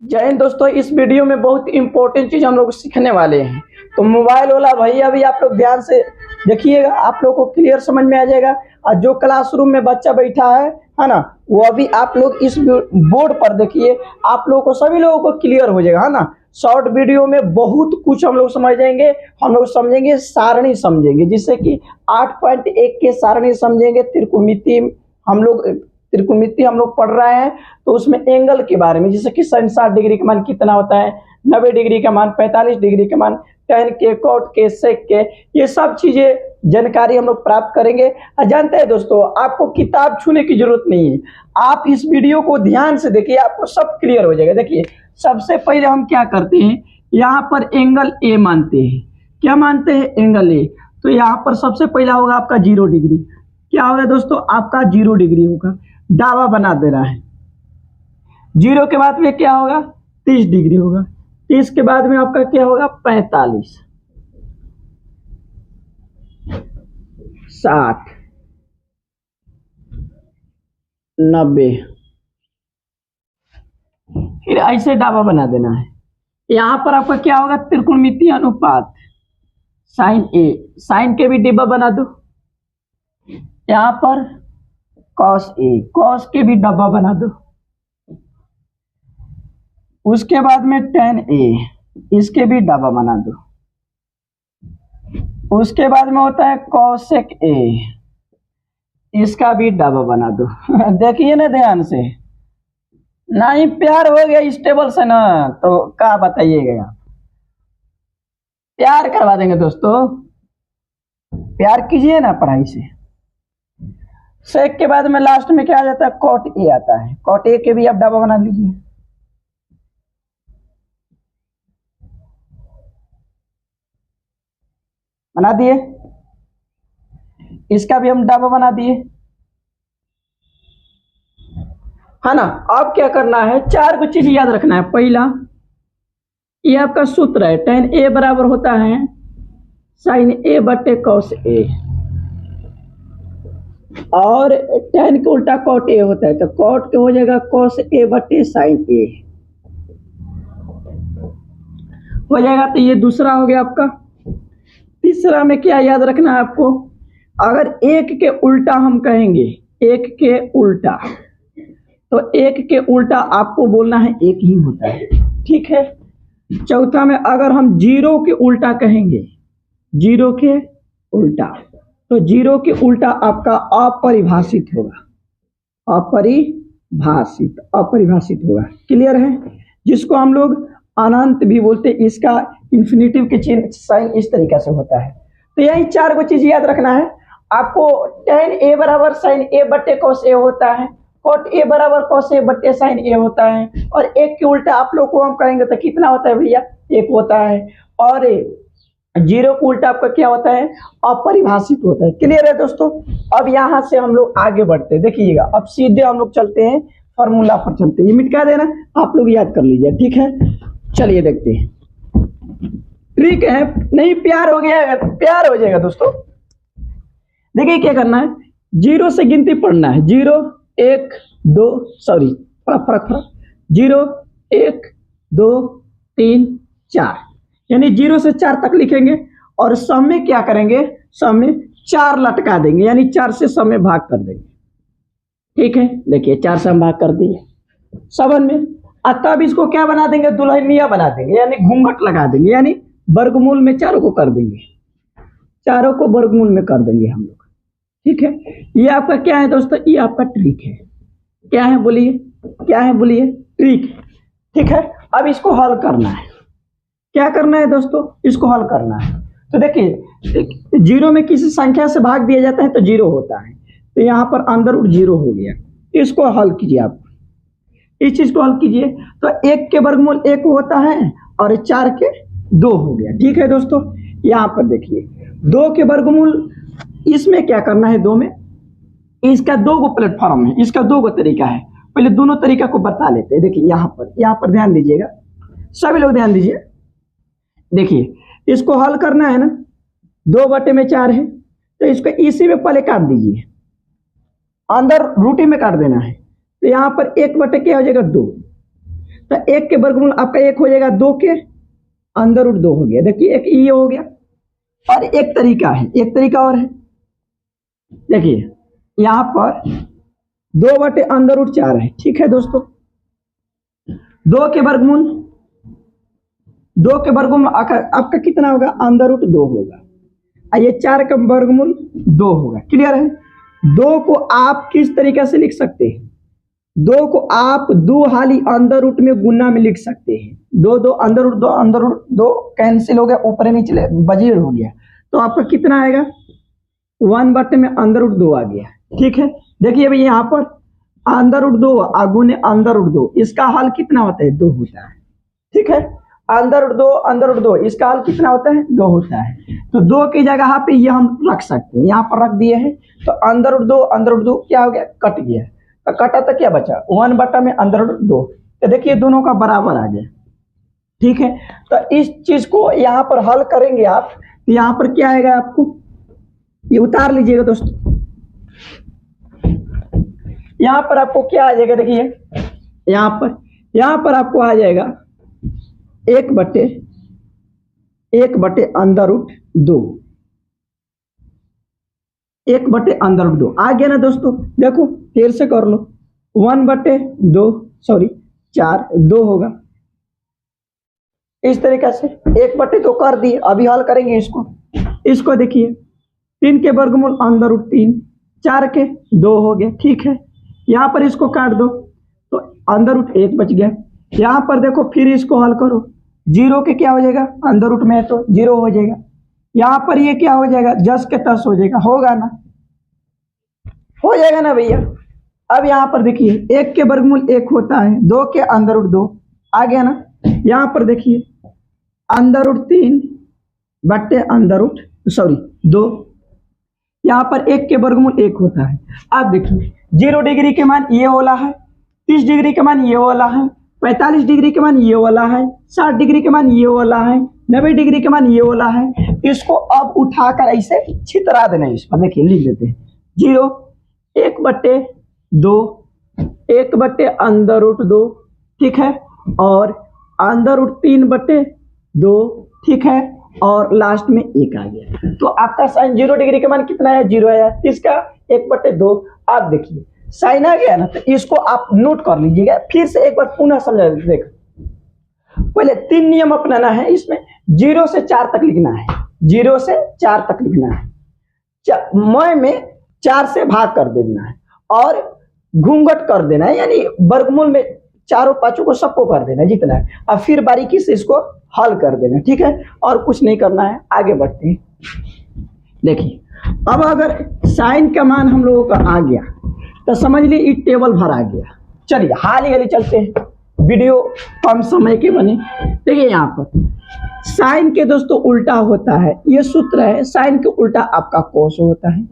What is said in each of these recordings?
जय हिंद दोस्तों। इस वीडियो में बहुत इंपॉर्टेंट चीज हम लोग सीखने वाले हैं। तो मोबाइल वाला भैया भी आप लोग ध्यान से देखिएगा, आप लोग को क्लियर समझ में आ जाएगा। और जो क्लासरूम में बच्चा बैठा है ना, वो अभी आप लोग इस बोर्ड पर देखिए, आप लोगों को सभी लोगों को क्लियर हो जाएगा, है ना। शॉर्ट वीडियो में बहुत कुछ हम लोग समझ जाएंगे। हम लोग समझेंगे, सारणी समझेंगे, जिससे कि 8.1 के सारणी समझेंगे। त्रिकोणमिति हम लोग पढ़ रहे हैं, तो उसमें एंगल के बारे में, जैसे कि 60 डिग्री का मान कितना होता है, 90 डिग्री का मान, 45 डिग्री का मान, टेन के, कॉट के, सेक के, ये सब चीजें जानकारी हम लोग प्राप्त करेंगे। और जानते हैं दोस्तों, आपको किताब छूने की जरूरत नहीं है। आप इस वीडियो को ध्यान से देखिए, आपको सब क्लियर हो जाएगा। देखिए, सबसे पहले हम क्या करते हैं, यहाँ पर एंगल ए मानते हैं। क्या मानते हैं? Angle A. तो यहाँ पर सबसे पहला होगा आपका 0 डिग्री। क्या होगा दोस्तों? आपका 0 डिग्री होगा। दावा बना दे रहा है। 0 के बाद में क्या होगा? 30 डिग्री होगा। 30 के बाद में आपका क्या होगा? 45, 60, 90, फिर ऐसे दावा बना देना है। यहां पर आपका क्या होगा? त्रिकोणमितीय अनुपात साइन ए। साइन के भी डिब्बा बना दो। यहां पर कॉस ए, कॉस के भी डब्बा बना दो। उसके बाद में टेन ए, इसके भी डब्बा बना दो। उसके बाद में होता है कॉसेक ए, इसका भी डब्बा बना दो। देखिए ना ध्यान से। नहीं प्यार हो गया इस टेबल से ना, तो क्या बताइएगा आप? प्यार करवा देंगे दोस्तों, प्यार कीजिए ना पढ़ाई से। सेक के बाद में लास्ट में क्या आ जाता है? कॉट ए आता है। कॉट ए के भी आप डब्बा बना लीजिए। बना दिए, इसका भी हम डब्बा बना दिए, है ना। अब क्या करना है? 4 को चीज याद रखना है। पहला, ये आपका सूत्र है, टेन ए बराबर होता है साइन ए बटे कॉस ए, और टेन के उल्टा कॉट ए होता है, तो कॉट के हो जाएगा कॉस ए बटे साइन ए हो जाएगा। तो ये दूसरा हो गया आपका। तीसरा में क्या याद रखना है आपको? अगर एक के उल्टा हम कहेंगे, एक के उल्टा, तो एक के उल्टा आपको बोलना है एक ही होता है, ठीक है। चौथा में अगर हम 0 के उल्टा कहेंगे, 0 के उल्टा, तो 0 के उल्टा आपका अपरिभाषित होगा। अपरिभाषित होगा। क्लियर है? जिसको हम लोग अनंत भी बोलते हैं। इसका इंफिनिटिव के चिन्ह साइन इस तरीके से होता है। तो यही 4 को चीज याद रखना है आपको। टेन ए बराबर साइन ए बटे कॉस ए होता है, कॉट ए बराबर कॉस ए बटे साइन ए होता है, और एक के उल्टा आप लोग को हम कहेंगे तो कितना होता है भैया? 1 होता है। और 0 को उल्टा आपका क्या होता है? अपरिभाषित होता है। क्लियर है दोस्तों? अब यहां से हम लोग आगे बढ़ते हैं। देखिएगा, अब सीधे हम लोग चलते हैं, फॉर्मूला पर चलते हैं। ये मिटा देना, आप लोग याद कर लीजिए, ठीक है। चलिए देखते हैं। ट्रिक है, नहीं प्यार हो गया, प्यार हो जाएगा दोस्तों। देखिए क्या करना है, 0 से गिनती पढ़ना है। 0, 1, 2, सॉरी फर्क 0, 1, 2, 3, 4, यानी 0 से 4 तक लिखेंगे। और सम में क्या करेंगे? सम में 4 लटका देंगे, यानी 4 से सम में भाग कर देंगे, ठीक है। देखिए 4 से हम भाग कर दिए सबन में। तब इसको क्या बना देंगे? दुल्हनिया बना देंगे, यानी घूंघट लगा देंगे, यानी वर्गमूल में चारों को कर देंगे, चारों को वर्गमूल में कर देंगे हम लोग, ठीक है। ये आपका क्या है दोस्तों? ये आपका ट्रिक है। क्या है बोलिए? क्या है बोलिए? ट्रिक, ठीक है। अब इसको हल करना है। क्या करना है दोस्तों? इसको हल करना है। तो देखिए, 0 में किसी संख्या से भाग दिया जाता है तो 0 होता है, तो यहाँ पर अंदर रूट 0 हो गया। इसको हल कीजिए आप, इस चीज को हल कीजिए। तो 1 के वर्गमूल 1 होता है, और 4 के 2 हो गया, ठीक है दोस्तों। यहाँ पर देखिए 2 के वर्गमूल, इसमें क्या करना है? 2 में इसका 2 गो प्लेटफॉर्म है, इसका 2 गो तरीका है। पहले दोनों तरीका को बता लेते हैं। देखिए यहाँ पर ध्यान दीजिएगा, सभी लोग ध्यान दीजिए। देखिए, इसको हल करना है ना, 2/4 है, तो इसको इसी में पहले काट दीजिए, अंदर रूटी में काट देना है। तो यहाँ पर 1 बटे क्या हो जाएगा? 2। तो 1 के वर्गमूल आपका 1 हो जाएगा, 2 के अंदर रूट 2 हो गया। देखिए एक ये हो गया। और एक तरीका है, एक तरीका और है। देखिए यहाँ पर 2 बटे अंदर रूट 4 है, ठीक है दोस्तों। 2 के वर्गमूल आपका कितना होगा, अंदर रूट 2 होगा। और ये 4 का वर्गमूल 2 होगा। क्लियर है। 2 को आप किस तरीके से लिख सकते हैं, 2 को आप 2 हाली अंदर रूट में गुना में लिख सकते हैं। 2 2 अंदर रूट 2 अंदर रूट 2 कैंसिल हो गया, ऊपर नीचे बजीर हो गया। तो आपका कितना आएगा, 1 बटे में अंदर रूट 2 आ गया। ठीक है। देखिए भाई यहाँ पर अंदर रूट 2 गुने अंदर रूट 2, इसका हल कितना होता है, 2 होता है। ठीक है। अंदर रूट 2 इसका हल कितना होता है, 2 होता है। तो 2 की जगह पे ये हम रख सकते हैं, यहाँ पर रख दिए हैं। तो अंदर रूट 2 क्या हो गया, कट गया। तो कटा तो क्या बचा, 1 बटा में अंदर रूट 2। तो देखिए दोनों का बराबर आ गया। ठीक है। तो इस चीज को यहाँ पर हल करेंगे आप, तो यहाँ पर क्या आएगा, आपको ये उतार लीजिएगा दोस्तों। यहाँ पर आपको क्या आ जाएगा, देखिए यहाँ पर आपको आ जाएगा 1 बटे अंदर रूट 2, 1 बटे अंदर रूट 2 आ गया ना दोस्तों। देखो फिर से कर लो, 1 बटे 2 4 2 होगा। इस तरीके से 1 बटे 2 कर दिए। अभी हल करेंगे इसको देखिए, 3 के वर्गमूल अंदर रूट 3, 4 के 2 हो गया। ठीक है। यहाँ पर इसको काट दो तो अंदर रूट 1 बच गया। यहाँ पर देखो फिर इसको हल करो, 0 के क्या हो जाएगा, अंदर रूट में है तो 0 हो जाएगा। यहाँ पर ये क्या हो जाएगा, 10 के 10 हो जाएगा, होगा ना, हो जाएगा ना भैया। अब यहाँ पर देखिए 1 के वर्गमूल 1 होता है, 2 के अंदर रूट 2 आ गया ना। यहाँ पर देखिए अंदर रूट 3 बटे अंदर रूट 2, यहाँ पर 1 के वर्गमूल 1 होता है। अब देखिए 0 डिग्री के मान ये वाला है, 30 डिग्री के मान ये वाला है, 45 डिग्री के मान ये वाला है, 60 डिग्री के मान ये वाला है, 90 डिग्री के मान ये वाला है। इसको अब उठाकर ऐसे छितरा देना है। इस पर देखिए लिख देते हैं 0 1 बटे 2 1 बटे अंदर रूट 2, ठीक है, और अंदर रूट 3 बटे 2, ठीक है, और लास्ट में 1 आ गया। तो आपका साइन 0 डिग्री के मान कितना है, 0 आया। इसका 1 बटे 2। आप देखिए साइन आ गया ना, तो इसको आप नोट कर लीजिएगा। फिर से एक बार पुनः समझा देखो, पहले 3 नियम अपनाना है इसमें। 0 से 4 तक लिखना है, 0 से 4 तक लिखना है। मैं में 4 से भाग कर देना है और घूंघट कर देना है, यानी वर्गमूल में चारों पांचों को सबको कर देना है जितना है। अब फिर बारीकी से इसको हल कर देना, ठीक है, और कुछ नहीं करना है। आगे बढ़ते हैं। देखिए अब अगर साइन का मान हम लोगों का आ गया तो समझ लीजिए टेबल भर आ गया। चलिए हाली चलते हैं, वीडियो कम समय के बने। देखिए यहाँ पर साइन के दोस्तों उल्टा होता है, ये सूत्र है। साइन के उल्टा आपका कोस होता है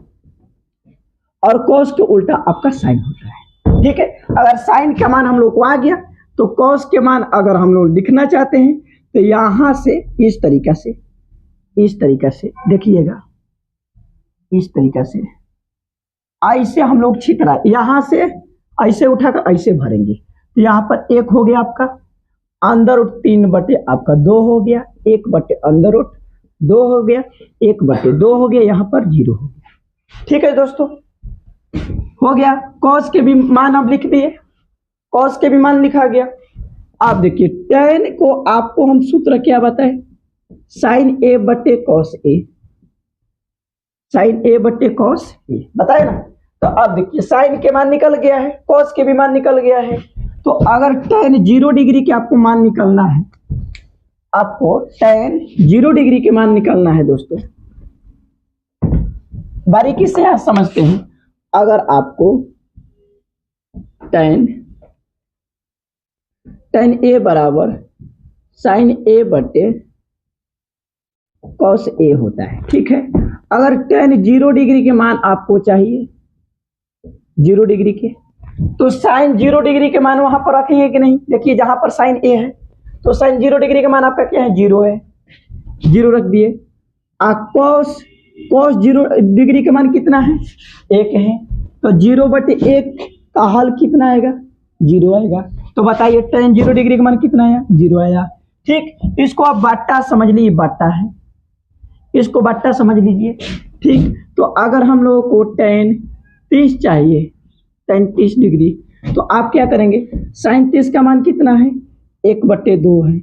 और कोस के उल्टा आपका साइन होता है। ठीक है। अगर साइन का मान हम लोग को आ गया तो कोस के मान अगर हम लोग लिखना चाहते हैं तो यहां से इस तरीका से देखिएगा, इस तरीका से ऐसे हम लोग छितरा, यहां से ऐसे उठाकर ऐसे भरेंगे। तो यहाँ पर 1 हो गया आपका अंदर रूट 3 बटे आपका 2 हो गया, 1 बटे अंदर रूट 2 हो गया, 1 बटे 2 हो गया, यहाँ पर 0 हो गया। ठीक है दोस्तों, हो गया। कॉस के भी मान अब लिख दिए, कॉस के भी मान लिखा गया। आप देखिए tan को आपको हम सूत्र क्या बताए, साइन ए बटे कॉस ए, साइन ए बटे कॉस ए बताए ना। तो अब देखिए साइन के मान निकल गया है, कॉस के भी मान निकल गया है। तो अगर tan 0 डिग्री के आपको मान निकलना है, आपको tan 0 डिग्री के मान निकलना है दोस्तों, बारीकी से आप समझते हैं। अगर आपको tan ए बराबर साइन ए बटे कॉस ए होता है, ठीक है। अगर tan 0 डिग्री के मान आपको चाहिए 0 डिग्री के, तो साइन 0 डिग्री के मान वहां पर रखेंगे कि नहीं। देखिए जहां पर साइन ए है तो साइन 0 डिग्री का मान आपका क्या है, 0 है, 0 रख दिए। कॉस 0 डिग्री का मान कितना है, 1 है। तो 0 बटे 1 का हल कितना आएगा, 0 आएगा। तो बताइए tan 0 डिग्री का मान कितना आया, 0 आया। ठीक, इसको आप बाट्टा समझ लीजिए, बाट्टा है, इसको बाट्टा समझ लीजिए। ठीक, तो अगर हम लोगों को tan 30 चाहिए, tan 30 डिग्री, तो आप क्या करेंगे, sin 30 का मान कितना है, 1/2 है।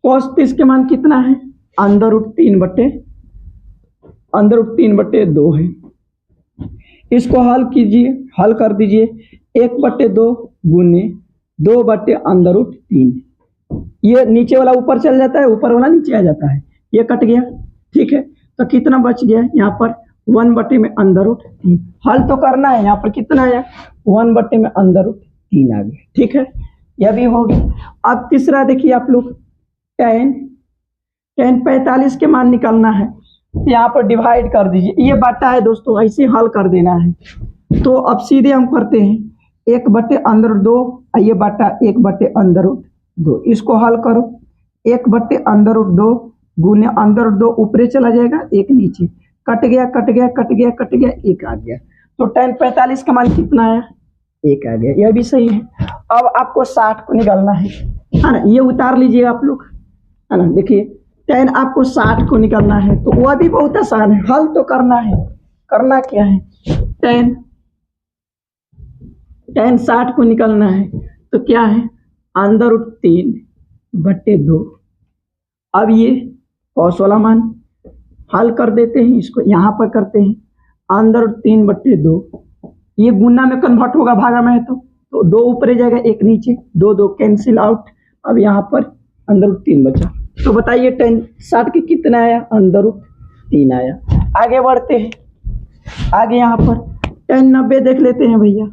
cos 30 के मान कितना है, √3/2 है। इसको हल कीजिए, हल कर दीजिए, 1/2 गुने 2/√3, ये नीचे वाला ऊपर चल जाता है, ऊपर वाला नीचे आ जाता है, ये कट गया। ठीक है, तो कितना बच गया यहाँ पर, 1/√3। हल तो करना है, यहाँ पर कितना आया, 1/√3 आ गया। ठीक है, यह भी हो गया। अब तीसरा देखिए आप लोग, tan 45 के मान निकालना है, तो यहाँ पर डिवाइड कर दीजिए, ये बाटा है दोस्तों, ऐसे हल कर देना है। तो अब सीधे हम करते हैं, 1/√2, ये बाटा 1/√2, इसको हल करो, 1/√2 गुने √2 ऊपरे चला जाएगा, एक नीचे, कट गया कट गया कट गया कट गया, एक आ गया। तो tan 45 का मान कितना आया, 1 आ गया, यह भी सही है। अब आपको 60 को निकालना है ना, ये उतार लीजिए आप लोग, है ना। देखिए tan आपको 60 को निकालना है, तो वह भी बहुत आसान है, हल तो करना है। करना क्या है, tan 60 को निकालना है, तो क्या है, √3/2। अब ये cos वाला मान हल कर देते हैं, इसको यहाँ पर करते हैं, √3/2, ये गुना में कन्वर्ट होगा, भागा में है तो 2 ऊपर जाएगा, एक नीचे, 2 2 कैंसिल आउट। अब यहाँ पर √3 बचा, तो बताइए tan 60 के कितना आया, √3 आया। आगे बढ़ते हैं, आगे यहाँ पर tan 90 देख लेते हैं भैया,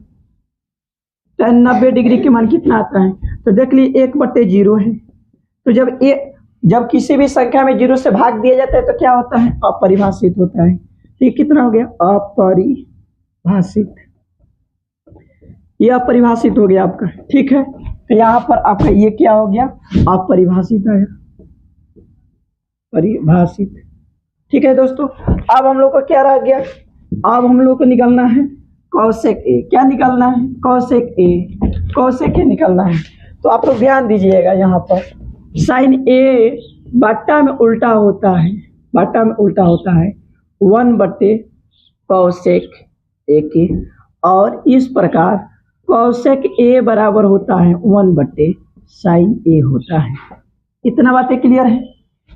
tan 90 डिग्री के मान कितना आता है, तो देख लीजिए 1/0 है। तो जब किसी भी संख्या में 0 से भाग दिया जाता है तो क्या होता है, अपरिभाषित होता है। तो ये कितना हो गया, अपरिभाषित, ये अपरिभाषित हो गया आपका। ठीक है, तो यहाँ पर आपका ये क्या हो गया, अपरिभाषित आया, परिभाषित। ठीक है दोस्तों, अब हम लोग को क्या रह गया, अब हम लोग को निकालना है cosec a, क्या निकालना है, cosec a निकालना है। तो आप लोग ध्यान दीजिएगा, यहाँ पर sin a बाटा में उल्टा होता है, बाटा में उल्टा होता है 1/cosec a के, और इस प्रकार cosec a बराबर होता है 1/sin a होता है। इतना बातें क्लियर है,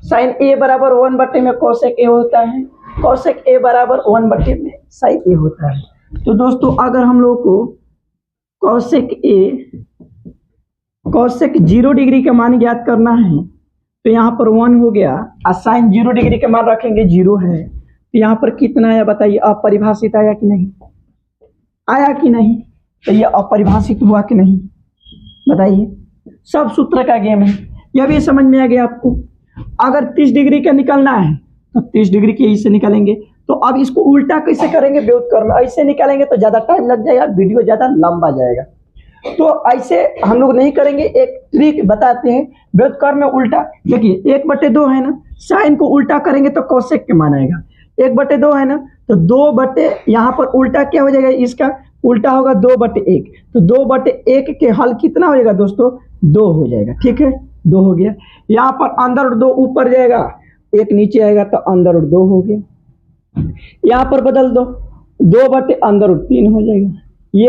sin a बराबर 1/में cosec a होता है, cosec a बराबर 1/में sin a होता है। तो दोस्तों अगर हम लोग को cosec 0 डिग्री का मान ज्ञात करना है, तो यहाँ पर 1 हो गया, और sin 0 डिग्री का मान रखेंगे 0 है, तो यहाँ पर कितना आया बताइए, अपरिभाषित आया कि नहीं, आया कि नहीं, तो ये अपरिभाषित हुआ कि नहीं, बताइए। सब सूत्र का गेम है, यह भी समझ में आ गया आपको। अगर 30 डिग्री का निकालना है तो 30 डिग्री के इससे निकालेंगे, तो अब इसको उल्टा कैसे करेंगे, व्युत्क्रम में ऐसे निकालेंगे तो ज्यादा टाइम लग जाएगा, वीडियो ज्यादा लंबा जाएगा, तो ऐसे हम लोग नहीं करेंगे। एक ट्रिक बताते हैं, व्युत्क्रम में उल्टा, देखिए 1/2 है ना, साइन को उल्टा करेंगे तो कोसेक के मान आएगा, 1/2 है ना, तो 2 यहाँ पर उल्टा क्या हो जाएगा, इसका उल्टा होगा 2/1, तो 2/1 के हल कितना हो जाएगा दोस्तों, 2 हो जाएगा। ठीक है, 2 हो गया, यहाँ पर √2 ऊपर जाएगा, एक नीचे आएगा, तो √2 हो गया, यहाँ पर बदल दो, 2/√3 हो जाएगा। ये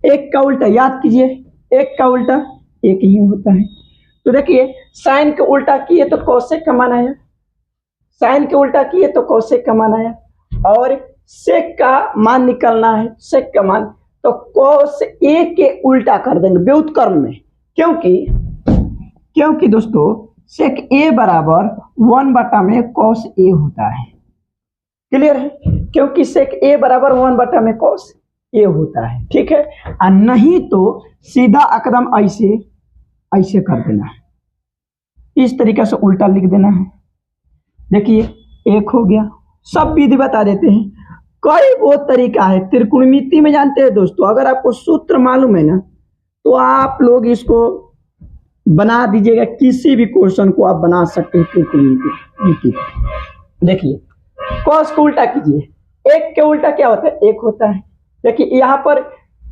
एक का उल्टा याद कीजिए, एक का उल्टा एक ही होता है। तो देखिए साइन के उल्टा किए तो कोसेक का मान आया, साइन के उल्टा किए तो कोसेक का मान आया, और सेक का मान निकलना है, सेक का मान, तो कोस ए के उल्टा कर देंगे व्युत्क्रम में, क्योंकि दोस्तों सेक ए बराबर 1 में कोस ए होता है। क्लियर है, क्योंकि सेक ए बराबर 1 में कोस ए होता है। ठीक है, और नहीं तो सीधा एकदम ऐसे कर देना है, इस तरीके से उल्टा लिख देना है। देखिए एक हो गया, सब विधि बता देते हैं, कई वो तरीका है त्रिकोणमिति में, जानते हैं दोस्तों, अगर आपको सूत्र मालूम है ना तो आप लोग इसको बना दीजिएगा, किसी भी क्वेश्चन को आप बना सकते हैं त्रिकोणमिति। देखिए कॉस को उल्टा कीजिए, एक के उल्टा क्या होता है, एक होता है। देखिए यहाँ पर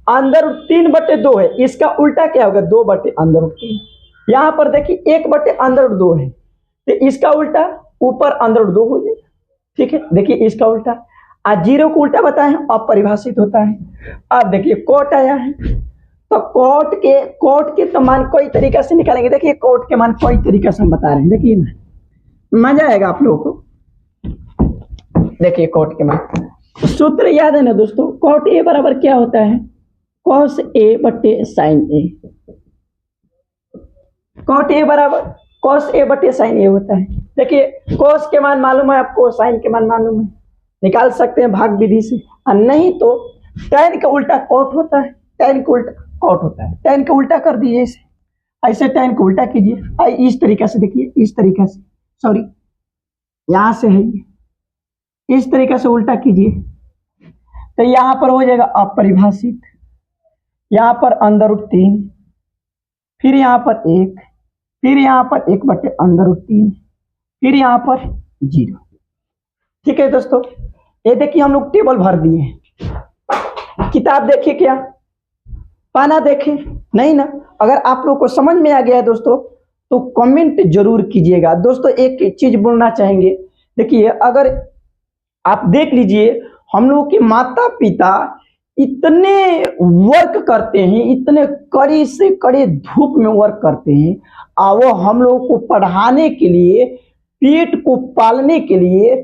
अंदर रूट 3/2 है, इसका उल्टा क्या होगा 2/√3। यहाँ पर देखिए 1/√2 है, तो इसका उल्टा ऊपर अंदर रूट 2 हो जाएगा। ठीक है, देखिए इसका उल्टा, आज 0 को उल्टा बताए हैं, अपरिभाषित होता है। अब देखिए कोट आया है, तो कोट के तो मान कई तरीका से निकालेंगे। देखिए कोट के मान कई तरीका से हम बता रहे हैं, देखिए ना मजा आएगा आप लोगों को। देखिए कोट के मान सूत्र याद है ना दोस्तों, कोट ए बराबर क्या होता है, कॉस ए बटे साइन ए। कोट ए बराबर कॉस ए बटे साइन ए होता है। देखिए कॉस के मान मालूम है आपको, साइन के मान मालूम है, निकाल सकते हैं भाग विधि से, और नहीं तो tan का उल्टा कोट होता है, tan का उल्टा कोट होता है। tan का उल्टा कर दीजिए इसे, ऐसे tan को उल्टा कीजिए, इस तरीके से, देखिए इस तरीके से, सॉरी यहां से है ये, इस तरीके से उल्टा कीजिए, तो यहां पर हो जाएगा अपरिभाषित, यहां पर अंदर√3, फिर यहां पर 1, फिर यहां पर 1/√3, फिर यहां पर 0। ठीक है दोस्तों, ये देखिए हम लोग टेबल भर दिए हैं। किताब देखिए क्या, पाना देखे नहीं ना। अगर आप लोग को समझ में आ गया है दोस्तों, तो कमेंट जरूर कीजिएगा। दोस्तों एक चीज बोलना चाहेंगे, देखिए अगर आप देख लीजिए, हम लोग के माता पिता इतने वर्क करते हैं, इतने कड़ी से कड़ी धूप में वर्क करते हैं, और वो हम लोग को पढ़ाने के लिए, पेट को पालने के लिए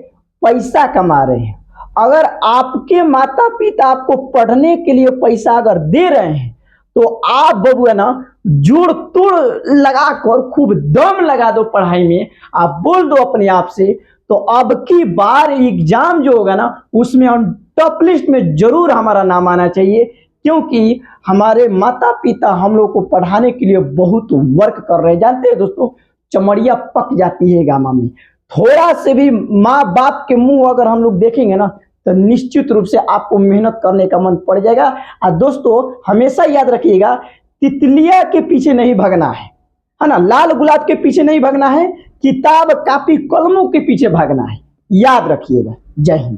पैसा कमा रहे हैं। अगर आपके माता पिता आपको पढ़ने के लिए पैसा अगर दे रहे हैं, तो आप बबू है ना जोड़ तोड़ लगा कर खूब दम लगा दो पढ़ाई में। आप बोल दो अपने आप से, तो अब की बार एग्जाम जो होगा ना, उसमें हम टॉप लिस्ट में जरूर हमारा नाम आना चाहिए, क्योंकि हमारे माता पिता हम लोग को पढ़ाने के लिए बहुत वर्क कर रहे हैं। जानते हैं दोस्तों, चमड़िया पक जाती है गामा में, थोड़ा से भी माँ बाप के मुंह अगर हम लोग देखेंगे ना, तो निश्चित रूप से आपको मेहनत करने का मन पड़ जाएगा। और दोस्तों हमेशा याद रखिएगा, तितलिया के पीछे नहीं भागना है ना, लाल गुलाब के पीछे नहीं भागना है, किताब कापी कलमों के पीछे भागना है। याद रखिएगा। जय हिंद।